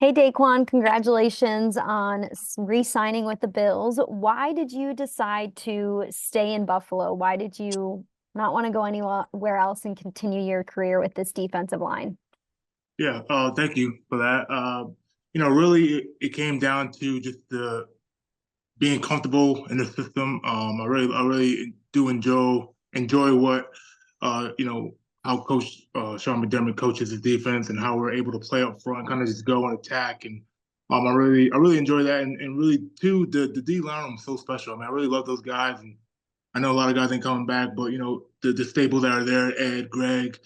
Hey Daquan, congratulations on re-signing with the Bills. Why did you decide to stay in Buffalo? Why did you not want to go anywhere else and continue your career with this defensive line? Yeah, thank you for that. Really, it came down to just the being comfortable in the system. I really do enjoy what, you know, how Coach Sean McDermott coaches his defense and how we're able to play up front, kind of just go and attack. And I really enjoy that. And really, too, the D line was so special. I mean, I really love those guys. And I know a lot of guys ain't coming back, but the staples that are there, Ed, Greg,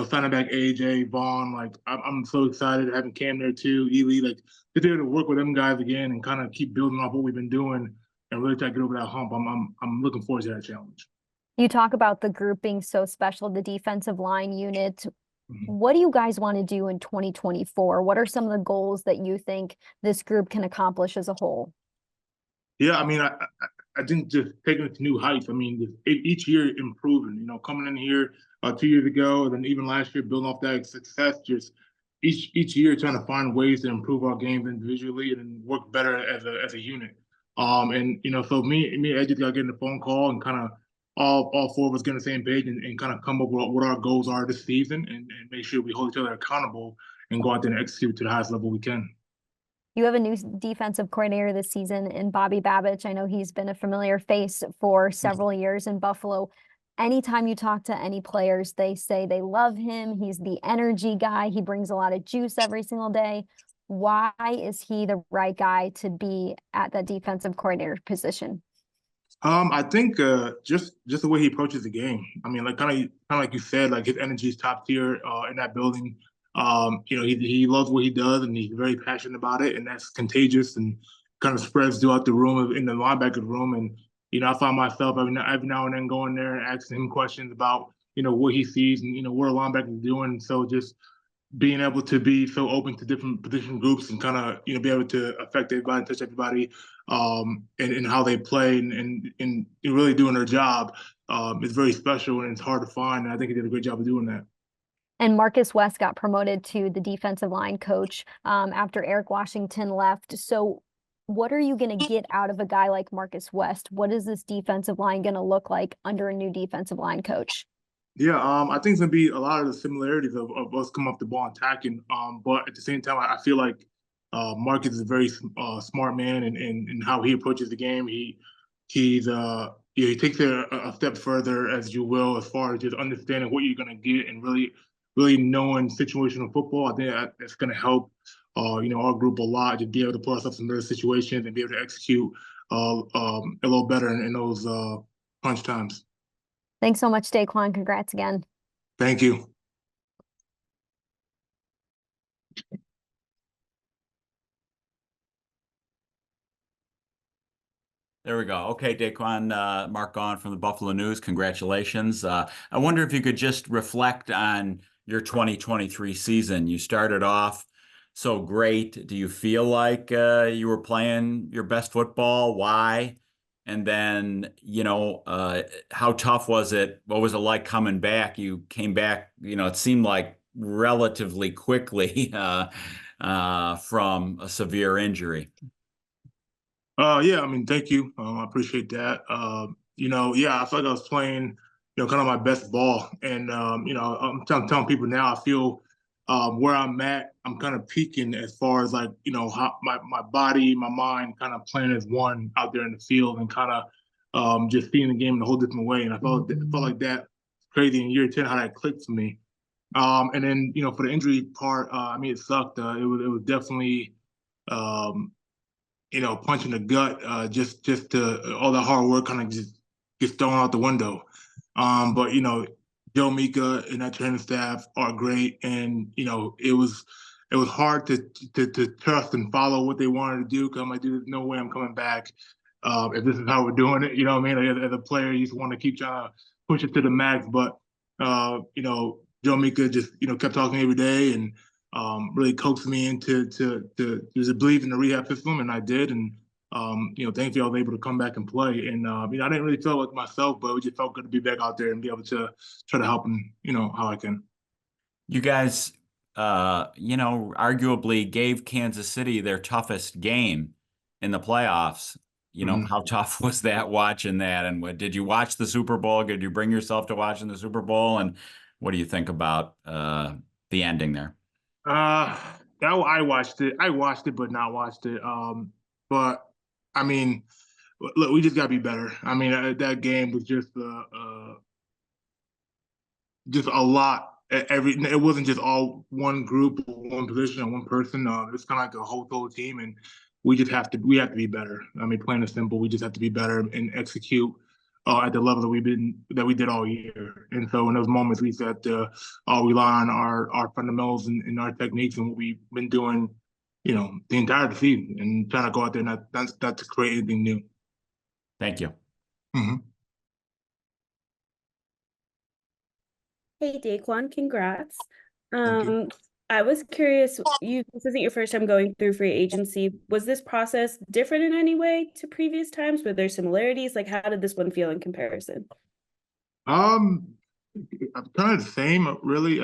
signing back AJ, Vaughn, like I'm so excited having Cam there too, Ely, like to be able to work with them guys again and kind of keep building off what we've been doing and really try to get over that hump. I'm looking forward to that challenge. You talk about the group being so special, the defensive line unit. Mhm. What do you guys want to do in 2024? What are some of the goals that you think this group can accomplish as a whole? Yeah, I mean, I think just taking it to new heights. I mean, each year improving. Coming in here 2 years ago, and then even last year, building off that success. Just each year, trying to find ways to improve our games individually and then work better as a unit. And so me and Ed just got getting the phone call and kind of all four of us get on the same page and kind of come up with what our goals are this season and make sure we hold each other accountable and go out there and execute to the highest level we can. You have a new defensive coordinator this season in Bobby Babich. I know he's been a familiar face for several years in Buffalo. Anytime you talk to any players, they say they love him. He's the energy guy. He brings a lot of juice every single day. Why is he the right guy to be at that defensive coordinator position? I think just the way he approaches the game. I mean, like kind of like you said, like his energy is top tier in that building. He loves what he does and he's very passionate about it, and that's contagious and kind of spreads throughout the room in the linebacker room. And I find myself every now and then going there and asking him questions about what he sees and what a linebacker is doing. So just being able to be so open to different position groups and kind of be able to affect everybody, touch everybody, and how they play and really doing their job is very special and it's hard to find. And I think he did a great job of doing that. And Marcus West got promoted to the defensive line coach after Eric Washington left. So, what are you going to get out of a guy like Marcus West? What is this defensive line going to look like under a new defensive line coach? Yeah, I think it's gonna be a lot of the similarities of us coming off the ball and attacking. But at the same time, I feel like Marcus is a very smart man and how he approaches the game. He takes it a step further, as you will, as far as just understanding what you're gonna get and really knowing situational football. I think that's gonna help our group a lot to be able to put ourselves in those situations and be able to execute a little better in those punch times. Thanks so much, Daquan. Congrats again. Thank you. There we go. Okay, Daquan, Mark Gaughan from the Buffalo News. Congratulations. I wonder if you could just reflect on your 2023 season. You started off so great. Do you feel like you were playing your best football? Why? And then, how tough was it? What was it like coming back? You came back, it seemed like relatively quickly from a severe injury. Yeah, I mean, thank you. I appreciate that. Yeah, I feel like I was playing, kind of my best ball. And, I'm telling people now, I feel where I'm at, I'm kind of peaking as far as like, how my body, my mind kind of playing as one out there in the field and kind of just seeing the game in a whole different way. And I felt like that crazy in year 10, how that clicked for me. And then, for the injury part, I mean, it sucked. It was definitely, um, punch in the gut, just to all the hard work kind of just gets thrown out the window. But Joe Mika and that training staff are great, and it was hard to trust and follow what they wanted to do because I'm like, dude, there's no way I'm coming back if this is how we're doing it. You know what I mean? Like, as a player, you just want to keep trying to push it to the max, but Joe Mika just kept talking every day and really coaxed me into to just believe in the rehab system, and I did. And thankfully I was able to come back and play. And I didn't really feel like myself, but it just felt good to be back out there and be able to try to help him, how I can. You guys arguably gave Kansas City their toughest game in the playoffs. How tough was that watching that? And did you watch the Super Bowl? Did you bring yourself to watching the Super Bowl? And what do you think about the ending there? I watched it. I watched it, but not watched it. But I mean, look, we just gotta be better. I mean, that game was just a lot. It wasn't just all one group, one position, or one person. It's kind of like a whole team, and we have to be better. I mean, plain and simple, we just have to be better and execute at the level that we did all year. And so in those moments, we have to rely on our fundamentals and our techniques and what we've been doing, the entire season, and trying to go out there and not to create anything new. Thank you. Mm-hmm. Hey, DaQuan, congrats. Thank you. I was curious, this isn't your first time going through free agency. Was this process different in any way to previous times? Were there similarities? Like, how did this one feel in comparison? I'm kind of the same, really.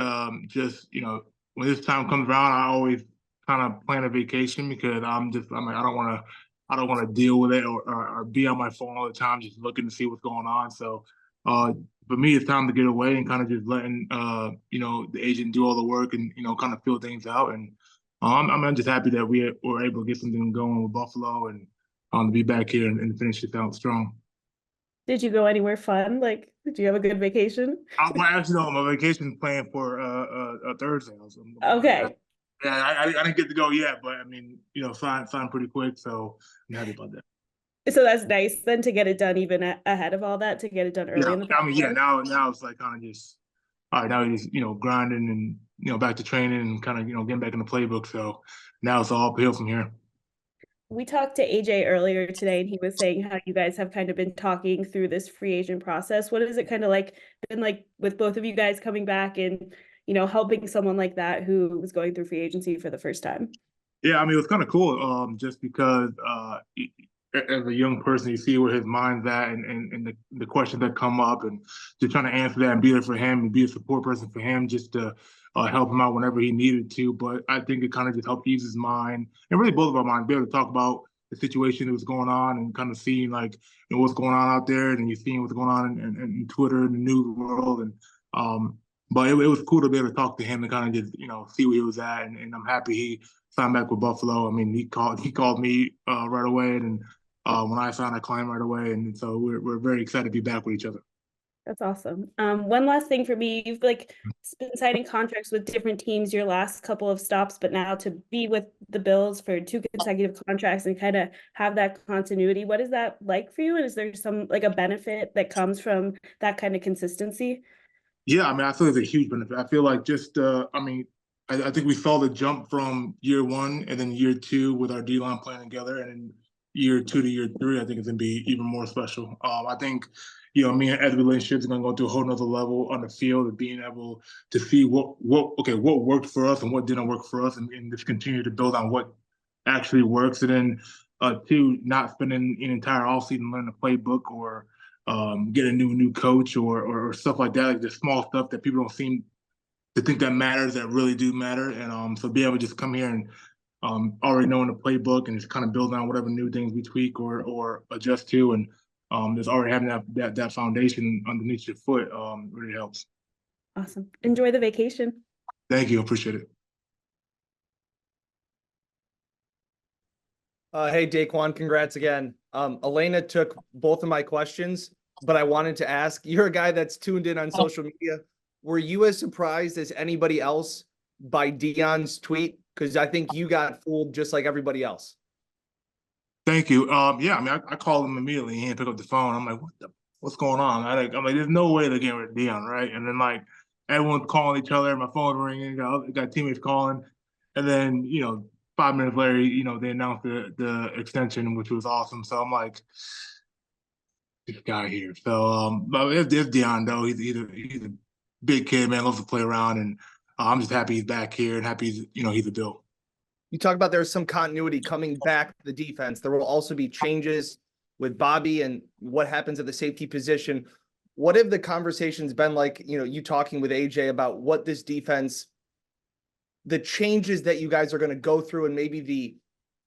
Just when this time comes around, I always kind of plan a vacation because I'm like, I don't want to deal with it or be on my phone all the time, just looking to see what's going on. So, for me, it's time to get away and kind of just letting the agent do all the work and kind of fill things out. And I'm just happy that we were able to get something going with Buffalo and to be back here and finish it out strong. Did you go anywhere fun? Like, did you have a good vacation? My vacation planned for a Thursday. Okay. Yeah, I didn't get to go yet, but I mean, signed pretty quick, so I'm happy about that. So that's nice then to get it done even ahead of all that, to get it done early in the process. I mean, now it's like kind of just all right. Now he's grinding and back to training and kind of getting back in the playbook. So now it's all uphill from here. We talked to AJ earlier today, and he was saying how you guys have kind of been talking through this free agent process. What is it kind of been like with both of you guys coming back and helping someone like that who was going through free agency for the first time? Yeah, I mean, it was kind of cool, just because as a young person, you see where his mind's at and the questions that come up, and just trying to answer that and be there for him and be a support person for him, just to help him out whenever he needed to. But I think it kind of just helped ease his mind and really both of our minds, be able to talk about the situation that was going on and kind of seeing what's going on out there, and you're seeing what's going on in Twitter and the news world. And but it was cool to be able to talk to him and kind of just see where he was at, and I'm happy he signed back with Buffalo. I mean, he called me right away, and when I signed, I climbed right away, and so we're very excited to be back with each other. That's awesome. One last thing for me, you've been signing contracts with different teams your last couple of stops, but now to be with the Bills for 2 consecutive contracts and kind of have that continuity, what is that like for you? And is there some a benefit that comes from that kind of consistency? Yeah, I mean, I feel it's a huge benefit. I feel like I think we saw the jump from year 1 and then year 2 with our D-line playing together, and then year 2 to year 3, I think it's gonna be even more special. I think, me and Ed's relationship is gonna go to a whole nother level on the field of being able to see what worked for us and what didn't work for us, and just continue to build on what actually works. And then 2, not spending an entire offseason learning the playbook or get a new coach or stuff like that, like the small stuff that people don't seem to think that matters, that really do matter. And so be able to just come here and already knowing the playbook and just kind of build on whatever new things we tweak or adjust to, and just already having that foundation underneath your foot really helps. Awesome. Enjoy the vacation. Thank you. Appreciate it. Hey, DaQuan, congrats again. Elena took both of my questions, but I wanted to ask, you're a guy that's tuned in on social media. Were you as surprised as anybody else by Dion's tweet? Because I think you got fooled just like everybody else. Thank you. Yeah, I mean, I called him immediately. He didn't pick up the phone. I'm like, what's going on? I'm like, there's no way they're getting rid of Dion, right? And then everyone's calling each other. My phone's ringing. Got teammates calling, and then 5 minutes later, they announced the extension, which was awesome. So I'm like, this guy here. So but it's Dion though. He's a big kid, man. Loves to play around, and I'm just happy he's back here and happy he's a Bill. You talk about there's some continuity coming back to the defense. There will also be changes with Bobby and what happens at the safety position. What have the conversations been like, you talking with AJ about what this defense the changes that you guys are going to go through, and maybe the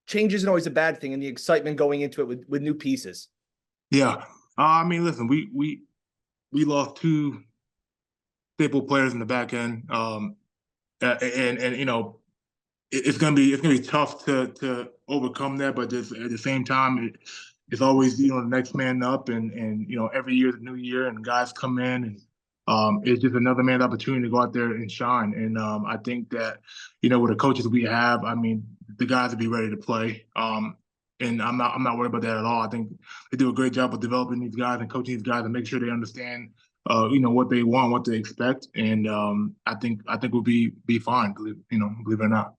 change isn't always a bad thing, and the excitement going into it with new pieces? Yeah. I mean, listen, we lost two staple players in the back end. And you know, it's gonna be tough to overcome that, but just at the same time, it's always, you know, the next man up, and you know, every year is a new year, and guys come in, and it's just another man's opportunity to go out there and shine. And I think that, you know, with the coaches we have, I mean, the guys will be ready to play. And I'm not worried about that at all. I think they do a great job of developing these guys and coaching these guys and make sure they understand, you know, what they want, what they expect, and I think we'll be fine. Believe it or not.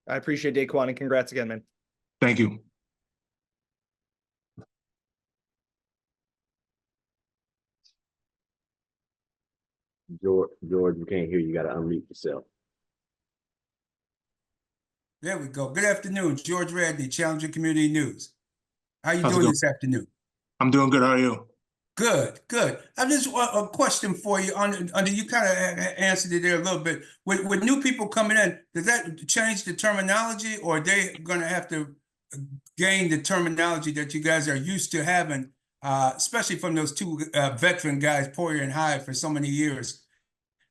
I appreciate DaQuan, and congrats again, man. Thank you. George, we can't hear you. You got to unmute yourself. There we go. Good afternoon, George Radney, Challenger Community News. How you How's it doing going? this afternoon? I'm doing good. How are you? Good, good. I just want a question for you. Under you kind of answered it there a little bit. With new people coming in, does that change the terminology, or are they going to have to gain the terminology that you guys are used to having, especially from those two veteran guys, Poyer and Hyde, for so many years,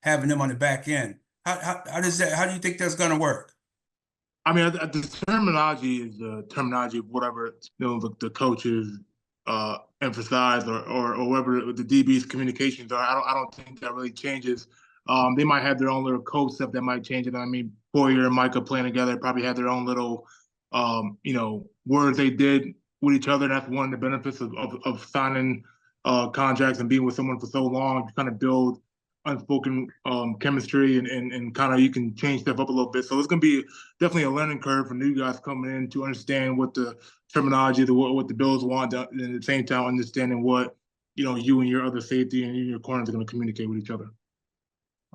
having them on the back end? How does that? How do you think that's going to work? I mean, the terminology is the terminology of whatever, you know, the coaches emphasize, or whatever the DB's communications are. I don't think that really changes. They might have their own little code stuff that might change it. I mean, Poyer and Micah playing together probably have their own little, you know, words they did with each other. And that's one of the benefits of signing contracts and being with someone for so long. You kind of build unspoken chemistry, and kind of you can change stuff up a little bit. So it's going to be definitely a learning curve for new guys coming in to understand what the terminology, what the Bills want, and at the same time understanding what, you know, you and your other safety and your corners are going to communicate with each other.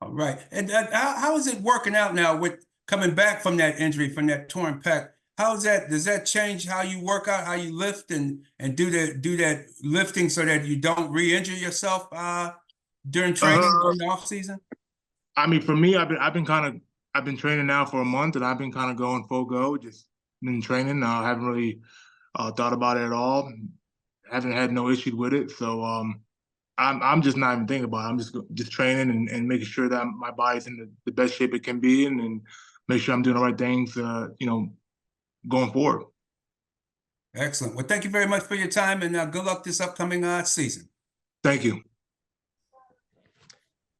All right. And how is it working out now with coming back from that injury, from that torn pec? How is that? Does that change how you work out, how you lift, and do that lifting so that you don't re-injure yourself during training, during the off season? I mean, for me, I've been training now for a month, and I've been kind of going full go, just been training. I haven't really thought about it at all. Haven't had no issues with it. So I'm just not even thinking about it. I'm just training and making sure that my body's in the best shape it can be, and make sure I'm doing the right things, you know, going forward. Excellent. Well, thank you very much for your time, and good luck this upcoming season. Thank you.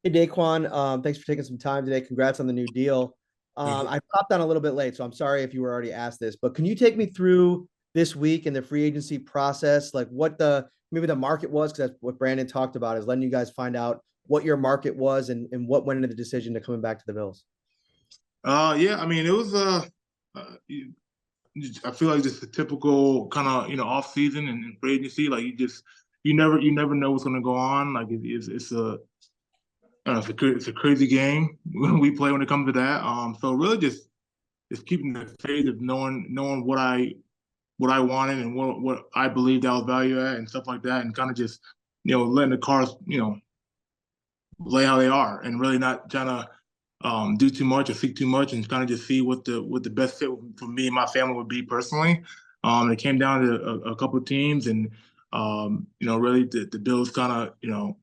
Hey, DaQuan, thanks for taking some time today. Congrats on the new deal. I popped on a little bit late, so I'm sorry if you were already asked this, but can you take me through this week in the free agency process, like what maybe the market was? Because that's what Brandon talked about, is letting you guys find out what your market was and what went into the decision to coming back to the Bills. Yeah, I mean, it was I feel like just a typical kind of, you know, off season and free agency. Like you never know what's gonna go on. Like it's a crazy game we play when it comes to that. So really just keeping the faith of knowing what I wanted and what I believed I was value at and stuff like that, and kind of just, you know, letting the cards, you know, lay how they are, and really not trying to do too much or seek too much, and kind of just see what the best fit for me and my family would be personally. It came down to a couple of teams, and you know, really the Bills kind of, you know,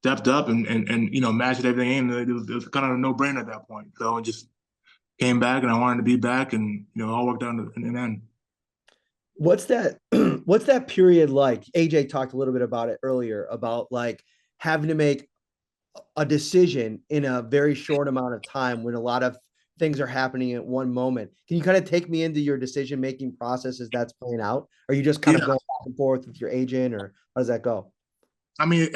stepped up and you know, matched everything in. It was kind of a no-brainer at that point. So it just came back, and I wanted to be back, and you know, all worked out in the end. What's that period like? AJ talked a little bit about it earlier, about like having to make a decision in a very short amount of time when a lot of things are happening at one moment. Can you kind of take me into your decision-making process as that's playing out? Or are you just kind of going back and forth with your agent, or how does that go? I mean,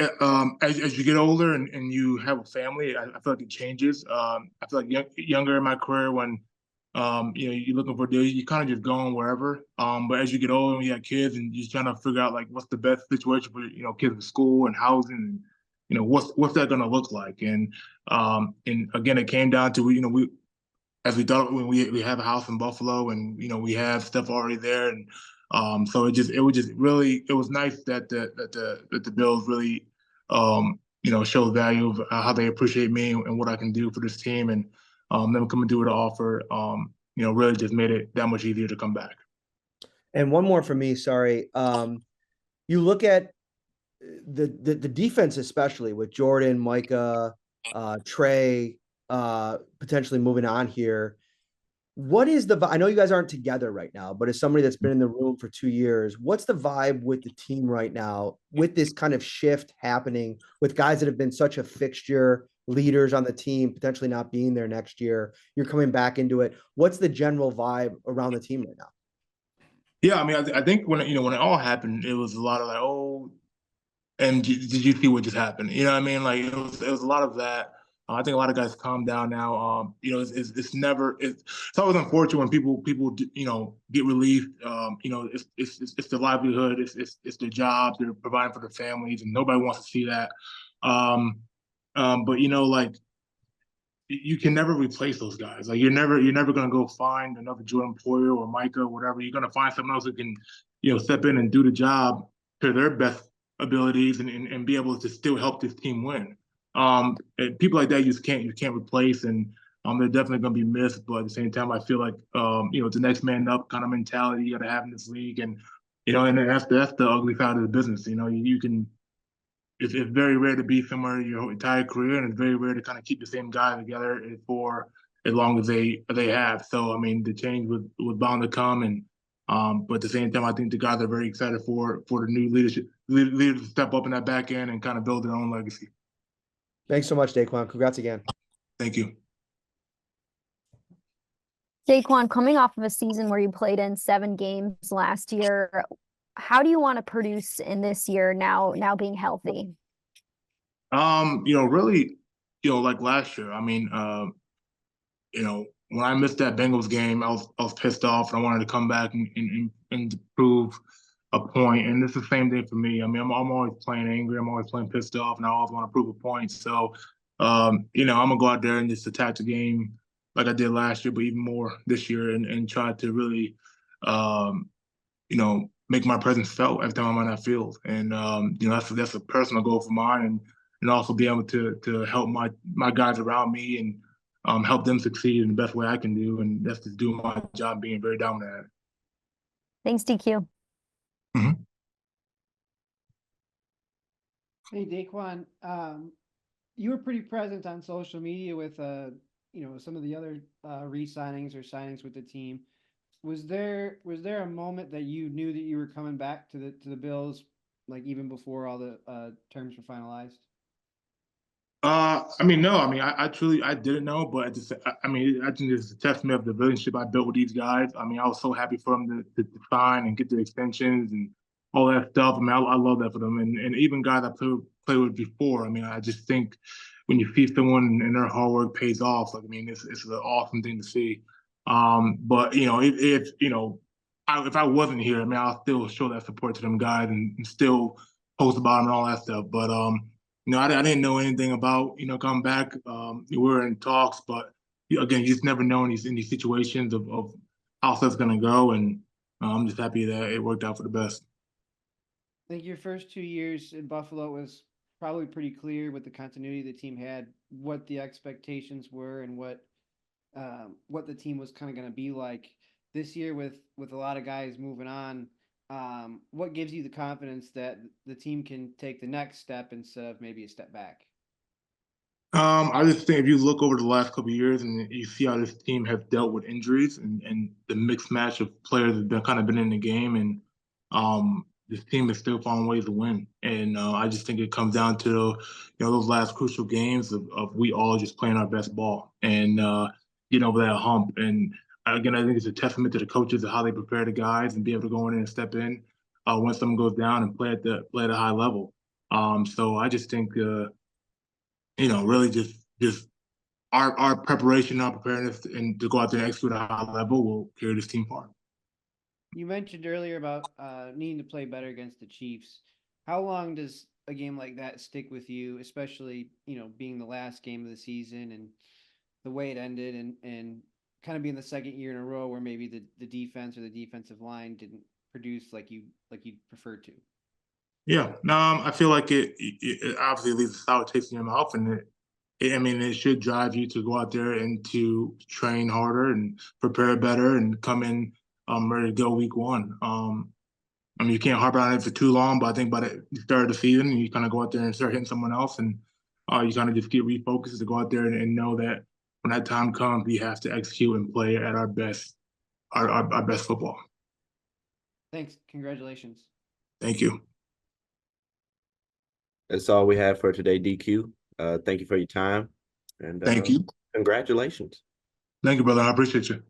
as you get older and you have a family, I feel like it changes. I feel like younger in my career, when you know, you're looking for a deal, you kind of just going wherever. But as you get older and you have kids, and you're just trying to figure out like what's the best situation for, you know, kids in school and housing, and you know, what's that going to look like? And again, it came down to, you know, as we thought, when we have a house in Buffalo, and you know, we have stuff already there, and so it was nice that the Bills really you know, show the value of how they appreciate me and what I can do for this team. And them coming through with an offer, really just made it that much easier to come back. And one more for me, sorry. You look at the defense, especially with Jordan, Micah, Trey, potentially moving on here. What is I know you guys aren't together right now, but as somebody that's been in the room for 2 years, what's the vibe with the team right now with this kind of shift happening with guys that have been such a fixture, leaders on the team, potentially not being there next year? You're coming back into it. What's the general vibe around the team right now? Yeah, I mean, I think when when it all happened, it was a lot of like, oh, and did you see what just happened? You know what I mean? Like it was a lot of that. I think a lot of guys calm down now. It's never it's always unfortunate when people get relief. It's their livelihood, it's their jobs, they're providing for their families, and nobody wants to see that. But like you can never replace those guys. Like you're never gonna go find another Jordan Poyer or Micah or whatever. You're gonna find someone else who can step in and do the job to their best abilities and be able to still help this team win. And people like that you can't replace, and they're definitely going to be missed. But at the same time, I feel like it's the next man up kind of mentality you got to have in this league, and and that's the ugly side of the business. You can. It's very rare to be somewhere your entire career, and it's very rare to kind of keep the same guy together for as long as they have. So I mean, the change was bound to come, and but at the same time, I think the guys are very excited for the new leaders to step up in that back end and kind of build their own legacy. Thanks so much, DaQuan. Congrats again. Thank you. DaQuan, coming off of a season where you played in 7 games last year, how do you want to produce in this year now being healthy? Really, like last year. I mean, when I missed that Bengals game, I was pissed off, and I wanted to come back and prove a point. And it's the same thing for me. I mean, I'm always playing angry. I'm always playing pissed off, and I always want to prove a point. So, I'm gonna go out there and just attack the game like I did last year, but even more this year, and try to really, make my presence felt every time I'm on that field. And that's a personal goal for mine, and also be able to help my guys around me and help them succeed in the best way I can do. And that's just doing my job, being very dominant at it. Thanks, DQ. Mm-hmm. Hey, DaQuan, you were pretty present on social media with some of the other re-signings or signings with the team. Was there a moment that you knew that you were coming back to the Bills, like even before all the terms were finalized? I mean, no. I mean, I truly didn't know, but I think it's a testament of the relationship I built with these guys. I mean, I was so happy for them to sign and get the extensions and all that stuff. I mean, I love that for them, and even guys I played with before. I mean, I just think when you see someone and their hard work pays off, like, I mean, it's an awesome thing to see. But if I wasn't here, I mean, I'll still show that support to them guys and still post about them and all that stuff. But I didn't know anything about coming back. We were in talks, but again, you just never know in these situations of how stuff's gonna go, and I'm just happy that it worked out for the best. I think your first 2 years in Buffalo was probably pretty clear with the continuity the team had, what the expectations were, and what the team was kind of going to be like. This year, with a lot of guys moving on, what gives you the confidence that the team can take the next step instead of maybe a step back? I just think if you look over the last couple of years and you see how this team has dealt with injuries and the mixed match of players that have kind of been in the game, and this team is still finding ways to win. And I just think it comes down to those last crucial games of we all just playing our best ball and getting over that hump. And again, I think it's a testament to the coaches of how they prepare the guys and be able to go in and step in when someone goes down and play at a high level. So I just think really just our preparation, our preparedness, and to go out there and execute at a high level will carry this team far. You mentioned earlier about needing to play better against the Chiefs. How long does a game like that stick with you, especially being the last game of the season and the way it ended, and kind of being the second year in a row where maybe the defense or the defensive line didn't produce like you preferred to? Yeah, no, I feel like it obviously leaves a sour taste in your mouth, and it should drive you to go out there and to train harder and prepare better and come in ready to go week one. You can't harp on it for too long, but I think by the start of the season, you kind of go out there and start hitting someone else, and you kind of just get refocused to go out there and know that when that time comes, we have to execute and play at our best, our best football. Thanks. Congratulations. Thank you. That's all we have for today, DQ. Thank you for your time. And Thank you. congratulations. Thank you, brother. I appreciate you.